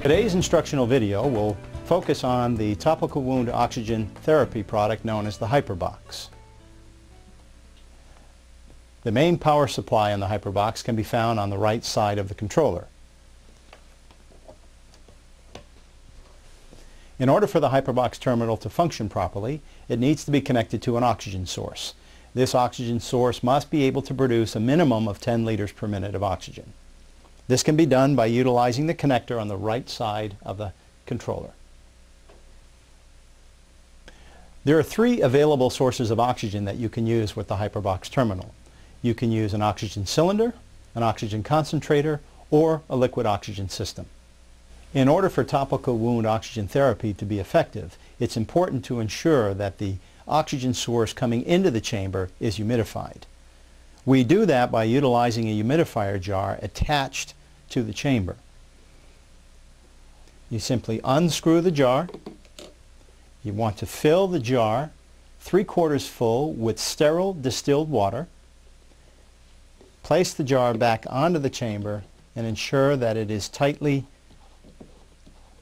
Today's instructional video will focus on the topical wound oxygen therapy product known as the Hyperbox. The main power supply on the Hyperbox can be found on the right side of the controller. In order for the Hyperbox terminal to function properly, it needs to be connected to an oxygen source. This oxygen source must be able to produce a minimum of 10 liters per minute of oxygen. This can be done by utilizing the connector on the right side of the controller. There are three available sources of oxygen that you can use with the Hyperbox terminal. You can use an oxygen cylinder, an oxygen concentrator, or a liquid oxygen system. In order for topical wound oxygen therapy to be effective, it's important to ensure that the oxygen source coming into the chamber is humidified. We do that by utilizing a humidifier jar attached to the chamber. You simply unscrew the jar. You want to fill the jar 3/4 full with sterile distilled water. Place the jar back onto the chamber and ensure that it is tightly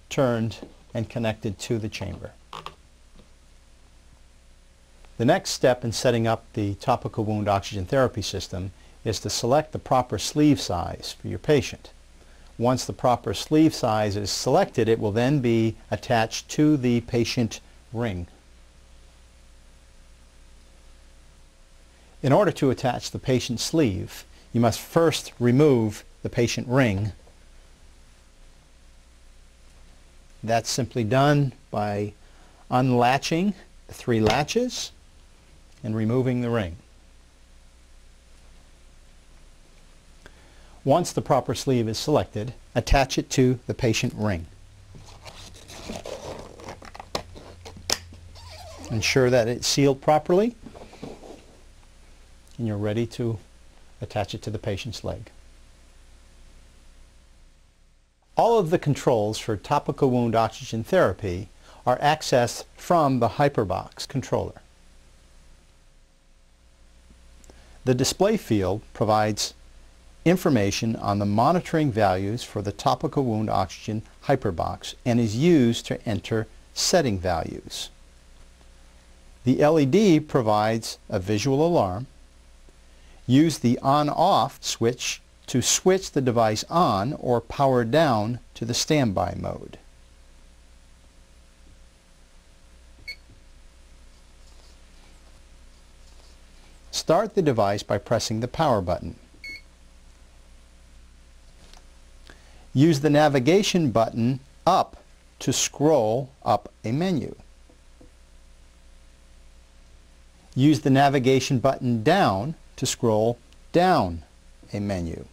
turned and connected to the chamber. The next step in setting up the topical wound oxygen therapy system is to select the proper sleeve size for your patient. Once the proper sleeve size is selected, it will then be attached to the patient ring. In order to attach the patient sleeve, you must first remove the patient ring. That's simply done by unlatching the 3 latches and removing the ring. Once the proper sleeve is selected, attach it to the patient ring. Ensure that it's sealed properly and you're ready to attach it to the patient's leg. All of the controls for topical wound oxygen therapy are accessed from the Hyperbox controller. The display field provides information on the monitoring values for the topical wound oxygen Hyperbox and is used to enter setting values. The LED provides a visual alarm. Use the on-off switch to switch the device on or power down to the standby mode. Start the device by pressing the power button. Use the navigation button up to scroll up a menu. Use the navigation button down to scroll down a menu.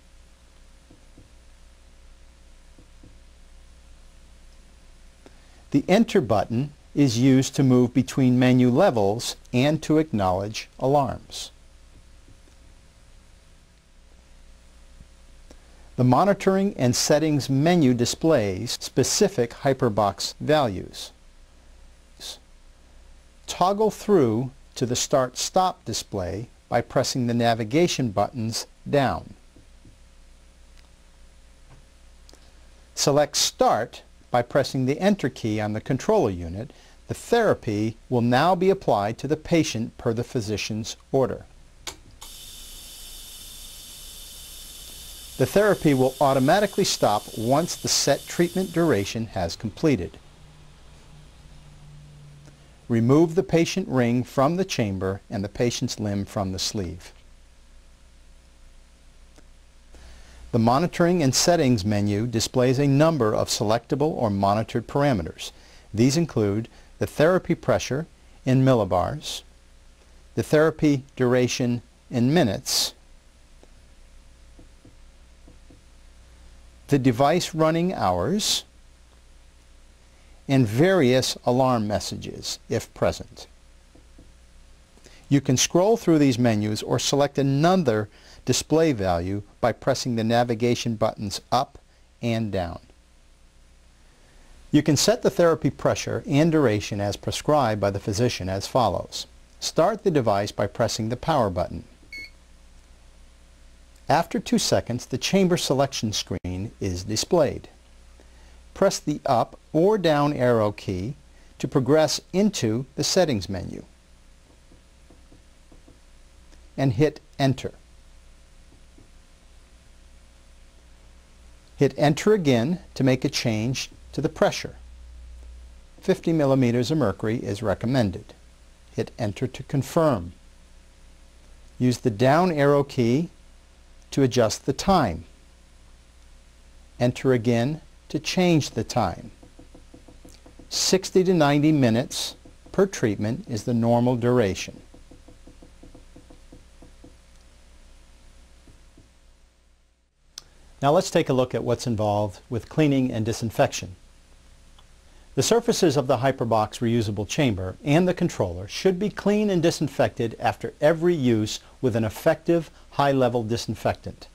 The Enter button is used to move between menu levels and to acknowledge alarms. The Monitoring and Settings menu displays specific Hyperbox values. Toggle through to the Start-Stop display by pressing the navigation buttons down. Select Start by pressing the Enter key on the controller unit. The therapy will now be applied to the patient per the physician's order. The therapy will automatically stop once the set treatment duration has completed. Remove the patient ring from the chamber and the patient's limb from the sleeve. The Monitoring and Settings menu displays a number of selectable or monitored parameters. These include the therapy pressure in millibars, the therapy duration in minutes, the device running hours, and various alarm messages if present. You can scroll through these menus or select another display value by pressing the navigation buttons up and down. You can set the therapy pressure and duration as prescribed by the physician as follows. Start the device by pressing the power button. After 2 seconds, the chamber selection screen is displayed. press the up or down arrow key to progress into the settings menu and hit enter. Hit enter again to make a change to the pressure. 50 millimeters of mercury is recommended. Hit enter to confirm. Use the down arrow key to adjust the time. Enter again to change the time. 60 to 90 minutes per treatment is the normal duration. Now let's take a look at what's involved with cleaning and disinfection. The surfaces of the Hyperbox reusable chamber and the controller should be cleaned and disinfected after every use with an effective high-level disinfectant.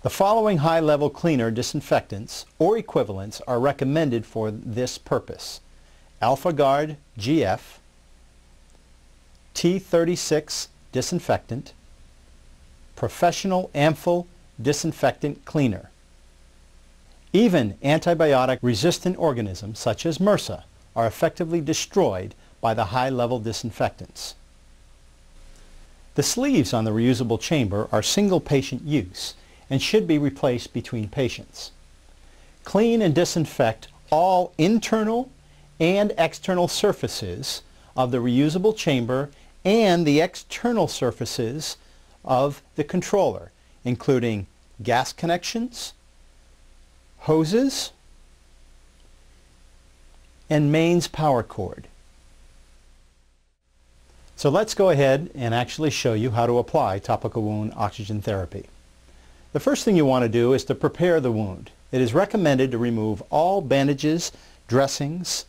The following high-level cleaner disinfectants or equivalents are recommended for this purpose: AlphaGuard GF, T36 disinfectant, Professional Amphil disinfectant cleaner. Even antibiotic-resistant organisms such as MRSA are effectively destroyed by the high-level disinfectants. The sleeves on the reusable chamber are single patient use and should be replaced between patients. Clean and disinfect all internal and external surfaces of the reusable chamber and the external surfaces of the controller, including gas connections, hoses, and mains power cord. So let's go ahead and actually show you how to apply topical wound oxygen therapy. The first thing you want to do is to prepare the wound. It is recommended to remove all bandages, dressings,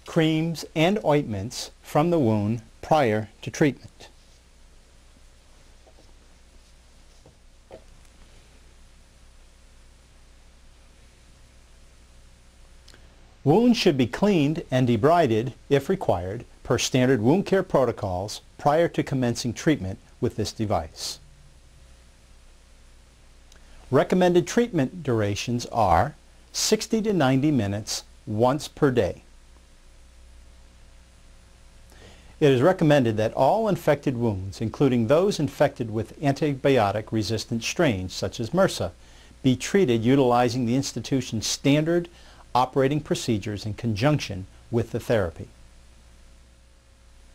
creams, and ointments from the wound prior to treatment. Wounds should be cleaned and debrided, if required, per standard wound care protocols prior to commencing treatment with this device. Recommended treatment durations are 60 to 90 minutes once per day. It is recommended that all infected wounds, including those infected with antibiotic-resistant strains such as MRSA, be treated utilizing the institution's standard operating procedures in conjunction with the therapy.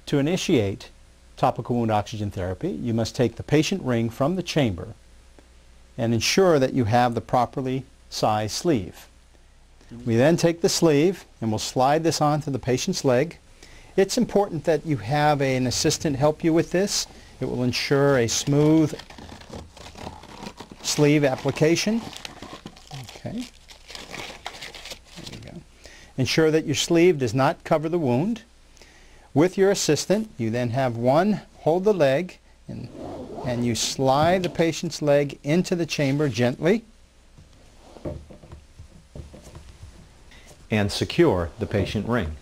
To initiate topical wound oxygen therapy, you must take the patient ring from the chamber and ensure that you have the properly sized sleeve. We then take the sleeve and we'll slide this onto the patient's leg. It's important that you have an assistant help you with this. It will ensure a smooth sleeve application. Okay. Ensure that your sleeve does not cover the wound. With your assistant, you then have one hold the leg and you slide the patient's leg into the chamber gently and secure the patient ring.